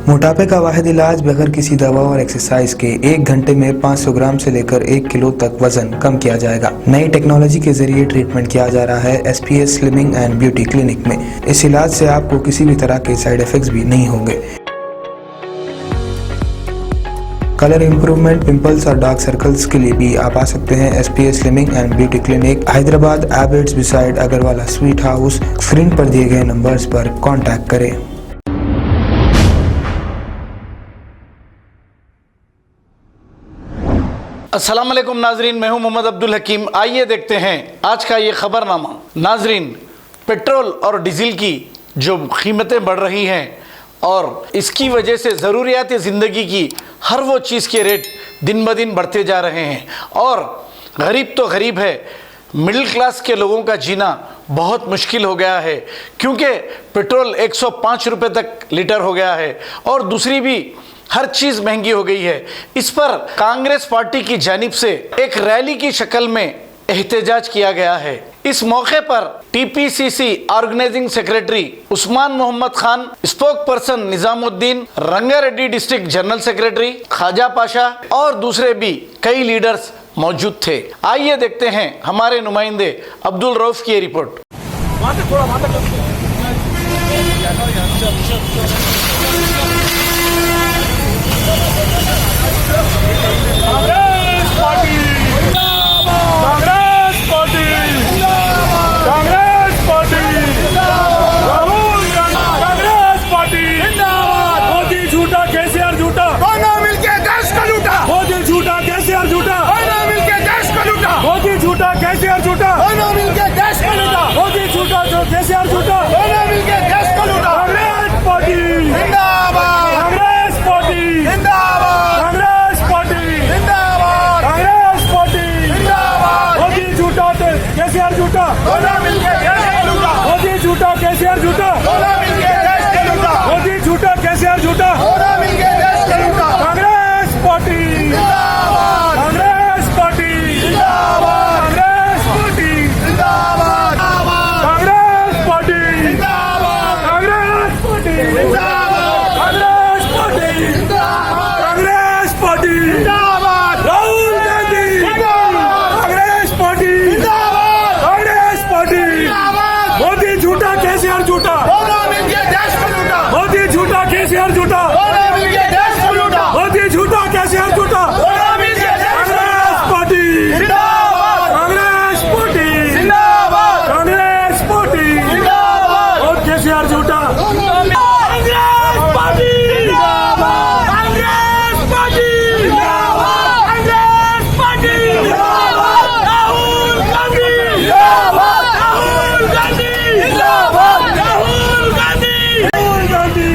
मोटापे का वाहिद इलाज बगैर किसी दवा और एक्सरसाइज के 1 घंटे में 500 ग्राम से लेकर 1 किलो तक वजन कम किया जाएगा। नई टेक्नोलॉजी के जरिए ट्रीटमेंट किया जा रहा है SPS slimming and beauty clinic में। इस इलाज से आपको किसी भी तरह के साइड इफेक्ट्स भी नहीं होंगे। कलर इंप्रूवमेंट, पिंपल्स और डार्क सर्कल्स के लिए भी आप आ सकते हैं SPS slimming and beauty clinic, Hyderabad, एबर्ट्स beside Agarwala sweet house. Screen पर दिए गए नंबर्स पर कॉन्टैक्ट करें। अस्सलाम वालेकुम नाजरीन, मैं हूं मोहम्मद अब्दुल हकीम। आइए देखते हैं आज का ये खबरनामा। नाजरीन, पेट्रोल और डीजल की जो कीमतें बढ़ रही हैं और इसकी वजह से ज़रूरियात ज़िंदगी की हर वो चीज़ के रेट दिन ब दिन बढ़ते जा रहे हैं और गरीब तो गरीब है, मिडिल क्लास के लोगों का जीना बहुत मुश्किल हो गया है क्योंकि पेट्रोल 105 रुपये तक लीटर हो गया है और दूसरी भी हर चीज़ महंगी हो गई है। इस पर कांग्रेस पार्टी की जानिब से एक रैली की शक्ल में एहतजाज किया गया है। इस मौके पर TPCC organising secretary Usman Mohammed Khan, spokesperson Nizamuddin, Rangareddy district general secretary Khwaja Pasha और दूसरे भी कई लीडर्स मौजूद थे। आइए देखते हैं हमारे नुमाइंदे अब्दुल रऊफ की रिपोर्ट। केसीआर झूठा, दोनों मिलके देश को लूटा। मोदी झूठा, जो केसीआर झूठा, दोनों मिलके देश को लूटा। कांग्रेस पार्टी जिंदाबाद, कांग्रेस पार्टी जिंदाबाद, कांग्रेस पार्टी जिंदाबाद, कांग्रेस पार्टी जिंदाबाद। मोदी झूठा, केसीआर झूठा, दोनों मिलके देश को लूटा। मोदी झूठा, केसीआर झूठा, दोनों मिलके देश को लूटा। मोदी झूठा, केसीआर झूठा, दोनों मिलके देश को लूटा। कांग्रेस पार्टी जिंदाबाद, कांग्रेस पार्टी जिंदाबाद, केसीआर झूठा, मोदी झूठा, केसीआर झूठा, कांग्रेस पार्टी जिंदाबाद, कांग्रेस पार्टी जिंदाबाद, कांग्रेस पार्टी जिंदाबाद, और केसीआर झूठा, कांग्रेस पार्टी जिंदाबाद, कांग्रेस पार्टी जिंदाबाद, कांग्रेस पार्टी जिंदाबाद, राहुल गांधी जिंदाबाद, राहुल गांधी जिंदाबाद, राहुल गांधी, राहुल गांधी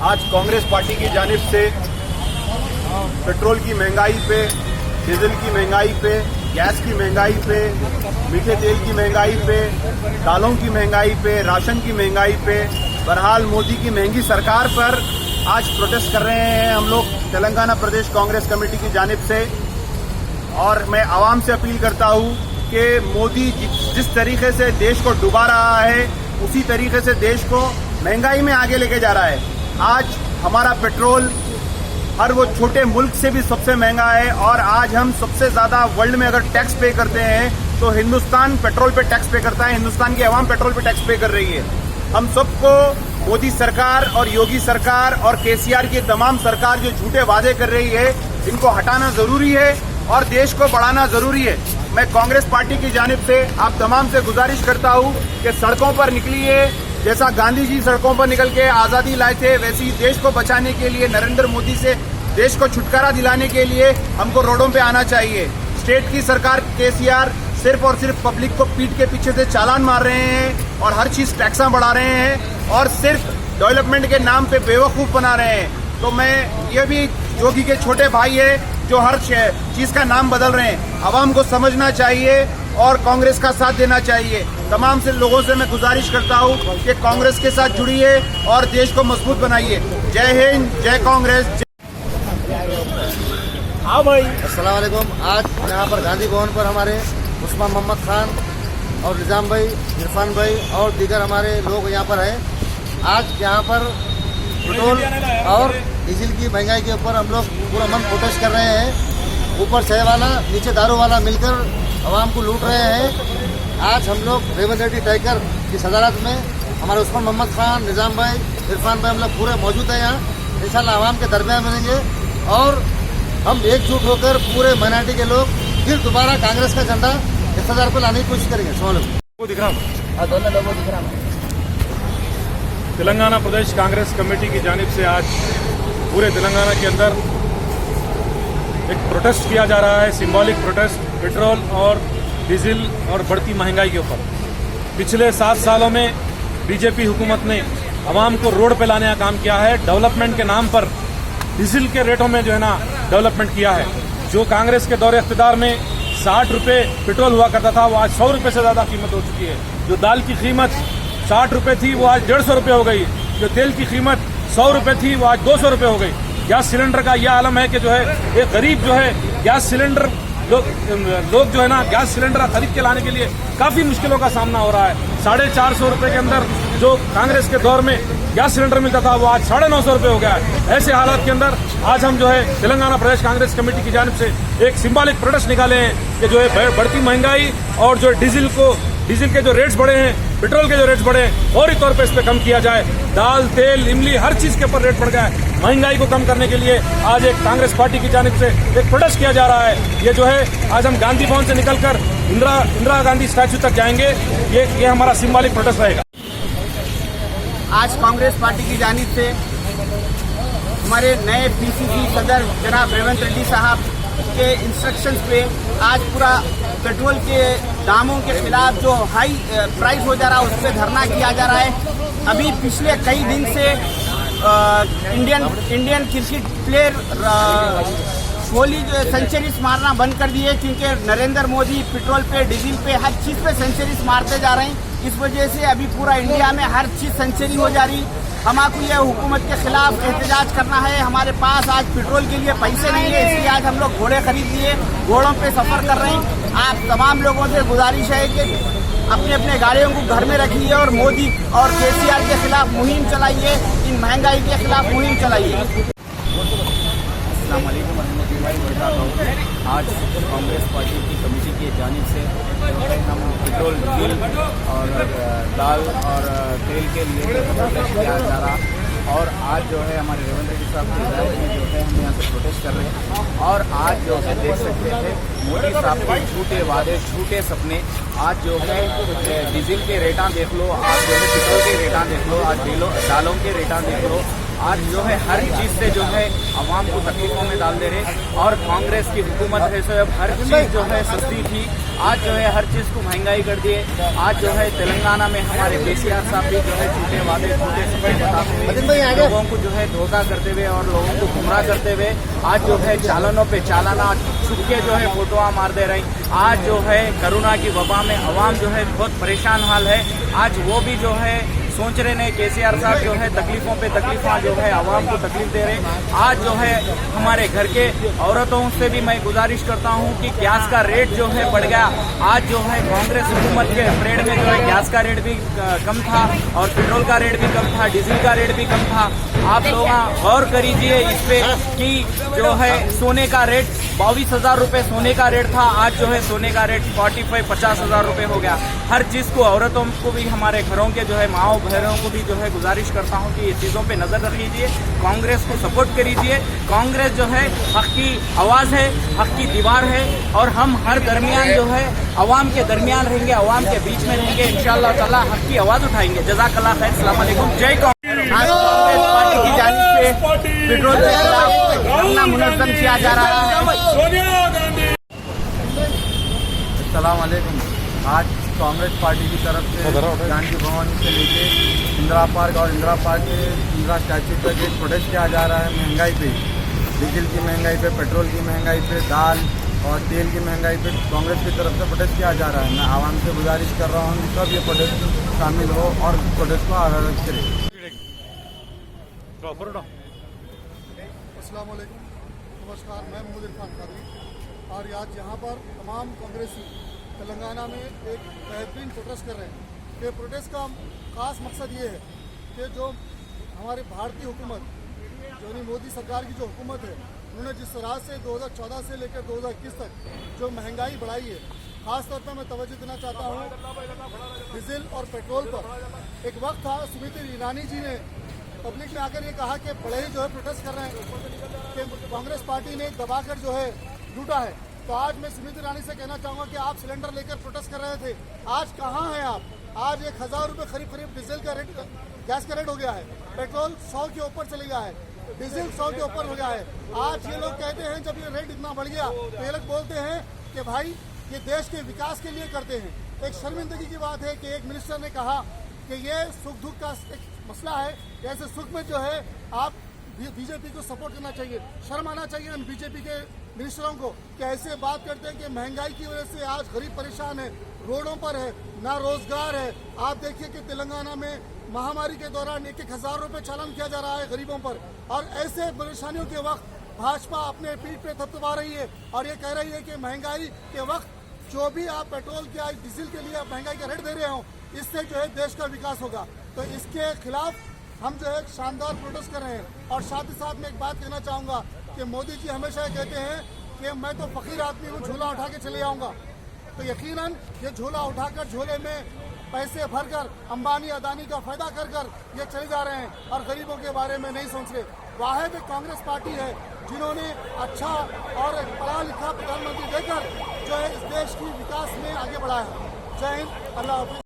आज कांग्रेस पार्टी की जानिब से पेट्रोल की महंगाई पे, डीजल की महंगाई पे, गैस की महंगाई पे, मीठे तेल की महंगाई पे, दालों की महंगाई पे, राशन की महंगाई पे, बहरहाल मोदी की महंगी सरकार पर आज प्रोटेस्ट कर रहे हैं हम लोग तेलंगाना प्रदेश कांग्रेस कमेटी की जानिब से। और मैं आवाम से अपील करता हूँ कि मोदी जिस तरीके से देश को डुबा रहा है उसी तरीके से देश को महंगाई में आगे लेके जा रहा है। आज हमारा पेट्रोल हर वो छोटे मुल्क से भी सबसे महंगा है और आज हम सबसे ज्यादा वर्ल्ड में अगर टैक्स पे करते हैं तो हिंदुस्तान पेट्रोल पे टैक्स पे करता है, हिंदुस्तान की आवाम पेट्रोल पे टैक्स पे कर रही है। हम सबको मोदी सरकार और योगी सरकार और केसीआर की तमाम सरकार जो झूठे वादे कर रही है इनको हटाना जरूरी है और देश को बढ़ाना जरूरी है। मैं कांग्रेस पार्टी की जानिब से आप तमाम से गुजारिश करता हूँ कि सड़कों पर निकलिए। जैसा गांधी जी सड़कों पर निकल के आजादी लाए थे वैसे ही देश को बचाने के लिए, नरेंद्र मोदी से देश को छुटकारा दिलाने के लिए हमको रोडों पे आना चाहिए। स्टेट की सरकार केसीआर सिर्फ और सिर्फ पब्लिक को पीठ के पीछे से चालान मार रहे हैं और हर चीज टैक्सा बढ़ा रहे हैं और सिर्फ डेवलपमेंट के नाम पे बेवकूफ बना रहे हैं। तो मैं ये भी जोगी के छोटे भाई है जो हर चीज का नाम बदल रहे हैं, आवाम को समझना चाहिए और कांग्रेस का साथ देना चाहिए। तमाम से लोगों से मैं गुजारिश करता हूँ कि कांग्रेस के साथ जुड़िए और देश को मजबूत बनाइए। जय हिंद, जय कांग्रेस। हाँ भाई, अस्सलाम वालेकुम। आज यहाँ पर गांधी भवन पर हमारे उस्मान मोहम्मद खान और निज़ाम भाई, इरफान भाई और दीगर हमारे लोग यहाँ पर हैं। आज यहाँ पर पेट्रोल और डीजल की महंगाई के ऊपर हम लोग पूरा मन प्रोटेस्ट कर रहे हैं। ऊपर चाय वाला, नीचे दारू वाला मिलकर आवाम को लूट रहे हैं। आज हम लोग रेवंत रेड्डी टाइगर की सदारत में हमारे उस्मान मोहम्मद खान, निज़ाम भाई, इरफान भाई हम लोग पूरे मौजूद हैं यहाँ। इंशाल्लाह आवाम के दरमियान मिलेंगे और हम एकजुट होकर पूरे माइनॉरिटी के लोग फिर दोबारा कांग्रेस का झंडा इक़्तिदार पर लाने की कोशिश करेंगे। दिख रहा हूँ। तेलंगाना प्रदेश कांग्रेस कमेटी की जानिब से आज पूरे तेलंगाना के अंदर एक प्रोटेस्ट किया जा रहा है, सिंबॉलिक प्रोटेस्ट पेट्रोल और डीजल और बढ़ती महंगाई के ऊपर। पिछले 7 सालों में बीजेपी हुकूमत ने आवाम को रोड पे लाने का काम किया है। डेवलपमेंट के नाम पर डीजल के रेटों में जो है ना डेवलपमेंट किया है। जो कांग्रेस के दौरे इख्तिदार में 60 रुपये पेट्रोल हुआ करता था, वो आज 100 रुपये से ज़्यादा कीमत हो चुकी है। जो दाल की कीमत 60 रुपये थी वो आज 150 रुपये हो गई। जो तेल की कीमत 100 रुपये थी वो आज 200 रुपये हो गई। गैस सिलेंडर का यह आलम है कि जो है एक गरीब जो है गैस सिलेंडर लोग जो है ना गैस सिलेंडर खरीद के लाने के लिए काफ़ी मुश्किलों का सामना हो रहा है। 450 रुपये के अंदर जो कांग्रेस के दौर में गैस सिलेंडर मिलता था वो आज 950 रुपये हो गया है। ऐसे हालात के अंदर आज हम जो है तेलंगाना प्रदेश कांग्रेस कमेटी की जानिब से एक सिंबॉलिक प्रोटेस्ट निकाले हैं कि जो है बढ़ती महंगाई और जो डीजल के जो रेट्स बढ़े हैं, पेट्रोल के जो रेट्स बढ़े हैं, फौरी तौर पे इस पे कम किया जाए। दाल, तेल, इमली हर चीज के ऊपर रेट बढ़ गया है। महंगाई को कम करने के लिए आज एक कांग्रेस पार्टी की जानिब से एक प्रोटेस्ट किया जा रहा है। ये जो है आज हम गांधी भवन से निकलकर इंदिरा गांधी स्टैच्यू तक जाएंगे। ये हमारा सिंबॉलिक प्रोटेस्ट रहेगा। आज कांग्रेस पार्टी की जानिब से हमारे नए पीसीसी सदर जनाब रेवंत रेड्डी साहब के इंस्ट्रक्शंस पे आज पूरा पेट्रोल के दामों के खिलाफ जो हाई प्राइस हो जा रहा है उस पर धरना किया जा रहा है। अभी पिछले कई दिन से इंडियन क्रिकेट प्लेयर कोहली जो सेंचुरीज मारना बंद कर दिए क्योंकि नरेंद्र मोदी पेट्रोल पे, डीजल पे, हर चीज़ पे सेंचुरीज मारते जा रहे हैं। इस वजह से अभी पूरा इंडिया में हर चीज़ सेंचुरी हो जा रही। हमको यह हुकूमत के खिलाफ एहतजाज करना है। हमारे पास आज पेट्रोल के लिए पैसे नहीं है, इसलिए आज हम लोग घोड़े खरीद लिए, घोड़ों पे सफ़र कर रहे हैं। आप तमाम लोगों से गुजारिश है कि अपने अपने गाड़ियों को घर में रखिए और मोदी और केसीआर के खिलाफ मुहिम चलाइए, इन महंगाई के खिलाफ मुहिम चलाइए। अस्सलाम वालेकुम रहमतुल्लाहि व बरकातहू। आज कांग्रेस पार्टी की कमेटी की जानिब से जो है हम पेट्रोल, डीजल और दाल और तेल के लिए प्रोटेस्ट किया जा रहा और आज जो है हमारे रेवंत रेड्डी साहब की हिदायत में जो है हम यहाँ से प्रोटेस्ट कर रहे हैं। और आज जो है देख सकते थे मोदी साहब के झूठे वादे, झूठे सपने। आज जो है डीजल के रेटा देख लो, आज जो है पेट्रोल के रेटा देख लो, आज दालों के रेटा देख लो। आज जो है हर चीज़ से जो है आवाम को तकलीफों में डाल दे रहे और कांग्रेस की हुकूमत है सो अब हर चीज़ जो है सस्ती थी, आज जो है हर चीज़ को महंगाई कर दिए। आज जो है तेलंगाना में हमारे केसीआर साहब भी जो है झूठे वादे, झूठे सपने बताते हुए लोगों को जो है धोखा करते हुए और लोगों को गुमराह करते हुए आज जो है चालानों पे चालाना छुप के जो है फोटोआं मार दे रही। आज जो है कोरोना की वबा में आवाम जो है बहुत परेशान हाल है। आज वो भी जो है सोच रहे ने केसीआर साहब जो है तकलीफों पे तकलीफा जो है आवाम को तकलीफ दे रहे। आज जो है हमारे घर के औरतों से भी मैं गुजारिश करता हूं कि गैस का रेट जो है बढ़ गया। आज जो है कांग्रेस हुकूमत के पीरियड में जो है गैस का रेट भी कम था और पेट्रोल का रेट भी कम था, डीजल का रेट भी कम था। आप लोग गौर करिए इस पे कि जो है सोने का रेट 22,000 रुपये सोने का रेट था, आज जो है सोने का रेट 50,000 रुपये हो गया। हर चीज़ को औरतों को भी हमारे घरों के जो है माओ बहनों को भी जो है गुजारिश करता हूं कि ये चीज़ों पे नज़र रखिए, कांग्रेस को सपोर्ट करिए। कांग्रेस जो है हक की आवाज़ है, हक की दीवार है और हम हर दरमियान जो है अवाम के दरमियान रहेंगे, अवाम के बीच में रहेंगे। इंशाअल्लाह ताला हक की आवाज़ उठाएंगे। जज़ाकल्लाह खैर। अस्सलाम वालेकुम। जय कांग्रेस। पार्टी की जानिब से पेट्रोल के खिलाफ धरना मुनज़्ज़म किया जा रहा है। अस्सलाम वालेकुम। आज कांग्रेस पार्टी की तरफ से जानकी भवन से लेके इंदिरा पार्क और इंदिरा पार्क के इंदिरा स्टैचू तक एक प्रोटेस्ट किया जा रहा है महंगाई पे, डीजल की महंगाई पे, पेट्रोल की महंगाई पे, दाल और तेल की महंगाई पे कांग्रेस की तरफ से प्रोटेस्ट किया जा रहा है। मैं आवाम से गुजारिश कर रहा हूँ कि सब ये प्रोटेस्ट शामिल हो और प्रोटेस्ट को आगाज करें। अस्सलाम वालेकुम, नमस्कार। मैं मोहम्मद इरफान कादरी और आज यहाँ पर तमाम कांग्रेसी तेलंगाना में एक बेहतरीन प्रोटेस्ट कर रहे हैं। ये प्रोटेस्ट का खास मकसद ये है कि जो हमारे भारतीय हुकूमत, यानी मोदी सरकार की जो हुकूमत है, उन्होंने जिस तरह से 2014 से लेकर 2021 तक जो महंगाई बढ़ाई है, ख़ास तौर पर मैं तवज्जो देना चाहता हूँ डीजल और पेट्रोल पर। एक वक्त था स्मृति ईरानी जी ने पब्लिक में आकर ये कहा कि बड़े ही जो है प्रोटेस्ट कर रहे हैं कि कांग्रेस पार्टी ने दबाकर जो है लूटा है। तो आज मैं स्मृति ईरानी से कहना चाहूँगा कि आप सिलेंडर लेकर प्रोटेस्ट कर रहे थे, आज कहाँ हैं आप? आज 1000 रुपये करीब डीजल का रेट, गैस का रेट हो गया है, पेट्रोल 100 के ऊपर चले गया है, डीजल 100 के ऊपर हो गया है। आज ये लोग कहते हैं जब ये रेट इतना बढ़ गया तो ये लोग बोलते हैं कि भाई ये देश के विकास के लिए करते हैं। एक शर्मिंदगी की बात है कि एक मिनिस्टर ने कहा कि ये सुख दुख का एक मसला है, ऐसे सुख में जो है आप बीजेपी को सपोर्ट करना चाहिए। शर्म आना चाहिए इन बीजेपी के मिनिस्टरों को कि ऐसे बात करते हैं कि महंगाई की वजह से आज गरीब परेशान है, रोडों पर है, ना रोजगार है। आप देखिए कि तेलंगाना में महामारी के दौरान 1,000 रुपये चालान किया जा रहा है गरीबों पर, और ऐसे परेशानियों के वक्त भाजपा अपने पीठ पे थपथपा रही है और ये कह रही है कि महंगाई के वक्त जो भी आप पेट्रोल के डीजल के लिए आप महंगाई का रेट दे रहे हो, इससे जो है देश का विकास होगा। तो इसके खिलाफ हम जो है शानदार प्रोटेस्ट कर रहे हैं। और साथ ही साथ मैं एक बात कहना चाहूँगा कि मोदी जी हमेशा कहते हैं कि मैं तो फकीर आदमी हूँ, झोला उठा के चले आऊँगा। तो यकीनन ये झोला उठाकर झोले में पैसे भरकर अंबानी अदानी का फायदा कर ये चले जा रहे हैं और गरीबों के बारे में नहीं सोच रहे। वाहिद एक कांग्रेस पार्टी है जिन्होंने अच्छा और एक पढ़ा लिखा प्रधानमंत्री देकर जो है इस देश की विकास में आगे बढ़ाया है। जय हिंद, अल्लाह हाफिज़।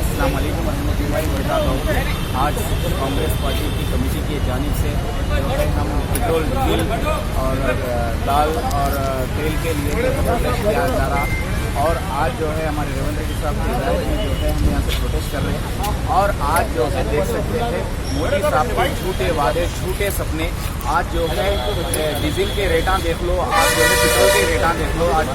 अस्सलाम वालेकुम रहमतुल्लाहि व बरकातहू। आज कांग्रेस पार्टी की कमेटी की जानिब से जो है हम पेट्रोल, डीजल और दाल और तेल के लिए प्रोटेस्ट किया जा रहा, और आज जो है हमारे रेवंत रेड्डी साहब की हिदायत में जो है हम यहाँ से प्रोटेस्ट कर रहे हैं। और आज जो है देख सकते हैं मोदी साहब के झूठे वादे, झूठे सपने। आज जो है डीजल के रेटा देख लो, आज जो है पेट्रोल के रेटा देख लो, आज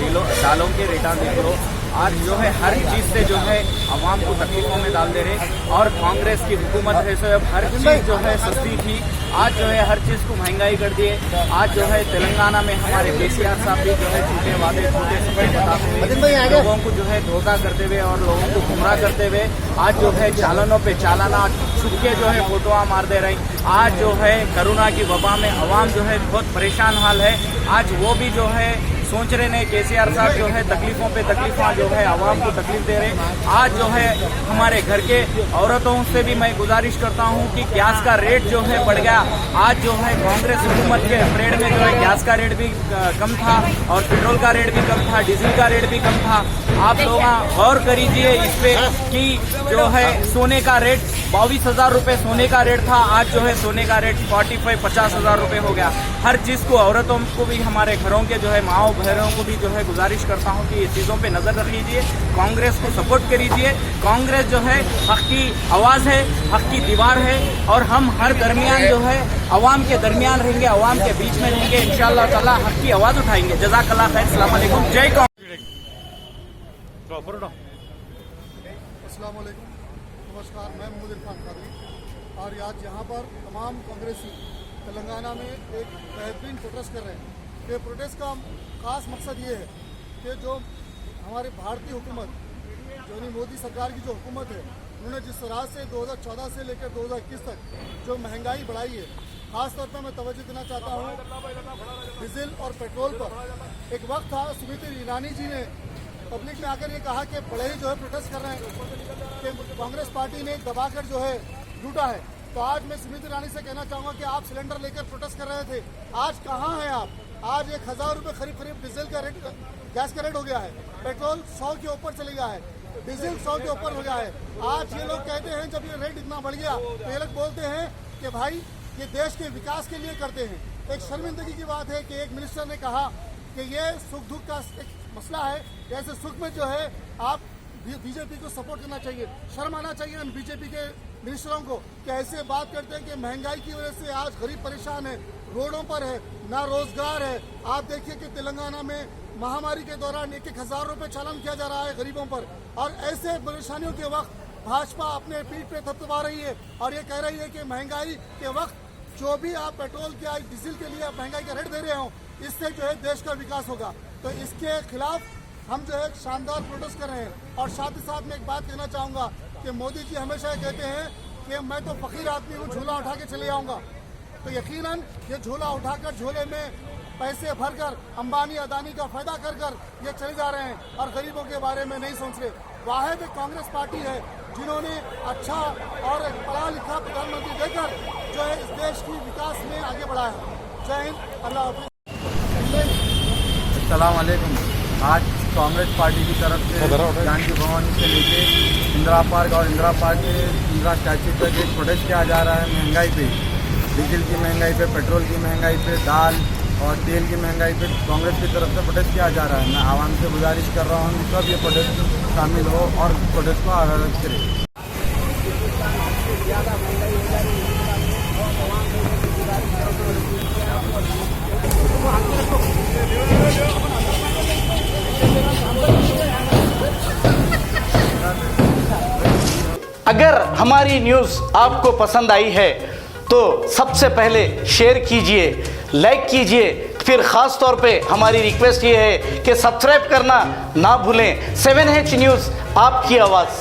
दालों के रेटा देख लो। आज जो है हर चीज़ से जो है आवाम को तकलीफों में डाल दे रहे, और कांग्रेस की हुकूमत है सो अब हर चीज़ जो है सस्ती थी, आज जो है हर चीज़ को महंगाई कर दिए। आज जो है तेलंगाना में हमारे केसीआर साहब भी जो है झूठे वादे, झूठे सपने बताते हुए लोगों को जो है धोखा करते हुए और लोगों को गुमराह करते हुए आज जो है चालानों पे चालाना छुप के जो है फोटोआ मार दे रही। आज जो है कोरोना की वबा में आवाम जो है बहुत परेशान हाल है। आज वो भी जो है सोच रहे ने केसीआर साहब जो है तकलीफों पे तकलीफा जो है आवाम को तकलीफ दे रहे। आज जो है हमारे घर के औरतों से भी मैं गुजारिश करता हूं कि गैस का रेट जो है बढ़ गया। आज जो है कांग्रेस हुकूमत के परेड में जो है गैस का रेट भी कम था और पेट्रोल का रेट भी कम था, डीजल का रेट भी कम था। आप लोग गौर करिए इस पे कि जो है सोने का रेट 22,000 रुपये सोने का रेट था, आज जो है सोने का रेट 50,000 रुपये हो गया। हर चीज़ को, औरतों को भी, हमारे घरों के जो है माओ बहनों को भी जो है गुजारिश करता हूं कि ये चीज़ों पे नज़र रखिए, कांग्रेस को सपोर्ट करिए। कांग्रेस जो है हक की आवाज़ है, हक की दीवार है, और हम हर दरमियान जो है अवाम के दरमियान रहेंगे, अवाम के बीच में रहेंगे। इंशाअल्लाह ताला हक की आवाज़ उठाएंगे। जज़ाकल्लाह खैर। अस्सलाम वालेकुम। जय कांग्रेस। अस्सलाम वालेकुम, नमस्कार। मैं मोहम्मद इरफान कादरी और आज यहाँ पर तमाम कांग्रेसी तेलंगाना में एक बेहतरीन प्रोटेस्ट कर रहे हैं। ये प्रोटेस्ट का खास मकसद ये है कि जो हमारे भारतीय हुकूमत, यानी मोदी सरकार की जो हुकूमत है, उन्होंने जिस तरह से 2014 से लेकर 2021 तक जो महंगाई बढ़ाई है, ख़ास तौर पर मैं तवज्जो देना चाहता हूँ डीजल और पेट्रोल पर। एक वक्त था स्मृति ईरानी जी ने पब्लिक में आकर ये कहा कि बड़े ही जो है प्रोटेस्ट कर रहे हैं कि कांग्रेस पार्टी ने दबाकर जो है लूटा है। तो आज मैं स्मृति ईरानी से कहना चाहूँगा कि आप सिलेंडर लेकर प्रोटेस्ट कर रहे थे, आज कहाँ हैं आप? आज 1000 रुपये करीब डीजल का रेट, गैस का रेट हो गया है, पेट्रोल 100 के ऊपर चले गया है, डीजल 100 के ऊपर हो गया है। आज ये लोग कहते हैं जब ये रेट इतना बढ़ गया तो ये लोग बोलते हैं कि भाई ये देश के विकास के लिए करते हैं। एक शर्मिंदगी की बात है कि एक मिनिस्टर ने कहा कि ये सुख दुख का एक मसला है, ऐसे सुख में जो है आप बीजेपी को सपोर्ट करना चाहिए। शर्म आना चाहिए बीजेपी के मिनिस्टरों को कि ऐसे बात करते हैं कि महंगाई की वजह से आज गरीब परेशान है, रोडों पर है, ना रोजगार है। आप देखिए कि तेलंगाना में महामारी के दौरान 1,000 रुपए चालान किया जा रहा है गरीबों पर, और ऐसे परेशानियों के वक्त भाजपा अपने पीठ पे थपथपा रही है और ये कह रही है कि महंगाई के वक्त जो भी आप पेट्रोल के डीजल के लिए आप महंगाई का रेट दे रहे हो, इससे जो है देश का विकास होगा। तो इसके खिलाफ हम जो है शानदार प्रोटेस्ट कर रहे हैं। और साथ ही साथ मैं एक बात कहना चाहूँगा कि मोदी जी हमेशा कहते हैं कि मैं तो फकीर आदमी हूँ, झोला उठा के चले आऊँगा। तो यकीनन ये झोला उठाकर झोले में पैसे भरकर अंबानी अदानी का फायदा कर ये चले जा रहे हैं और गरीबों के बारे में नहीं सोच रहे। वाहिद कांग्रेस पार्टी है जिन्होंने अच्छा और एक पढ़ा लिखा प्रधानमंत्री देकर जो है इस देश की विकास में आगे बढ़ाया है। जय हिंद, अल्लाह हाफिज़। अस्सलाम वालेकुम। आज कांग्रेस पार्टी की तरफ से गांधी भवन से लेके इंदिरा पार्क और इंदिरा पार्क के इंदिरा स्टैच्यू तक एक प्रोटेस्ट किया जा रहा है। महंगाई पे, डीजल की महंगाई पे, पेट्रोल की महंगाई पे, दाल और तेल की महंगाई पे कांग्रेस की तरफ से प्रोटेस्ट किया जा रहा है। मैं आवाम से गुजारिश कर रहा हूँ कि सब ये प्रोटेस्ट शामिल हो और प्रोटेस्ट को आगाज करें। अगर हमारी न्यूज़ आपको पसंद आई है तो सबसे पहले शेयर कीजिए, लाइक कीजिए, फिर ख़ास तौर पे हमारी रिक्वेस्ट ये है कि सब्सक्राइब करना ना भूलें। 7H न्यूज़, आपकी आवाज़।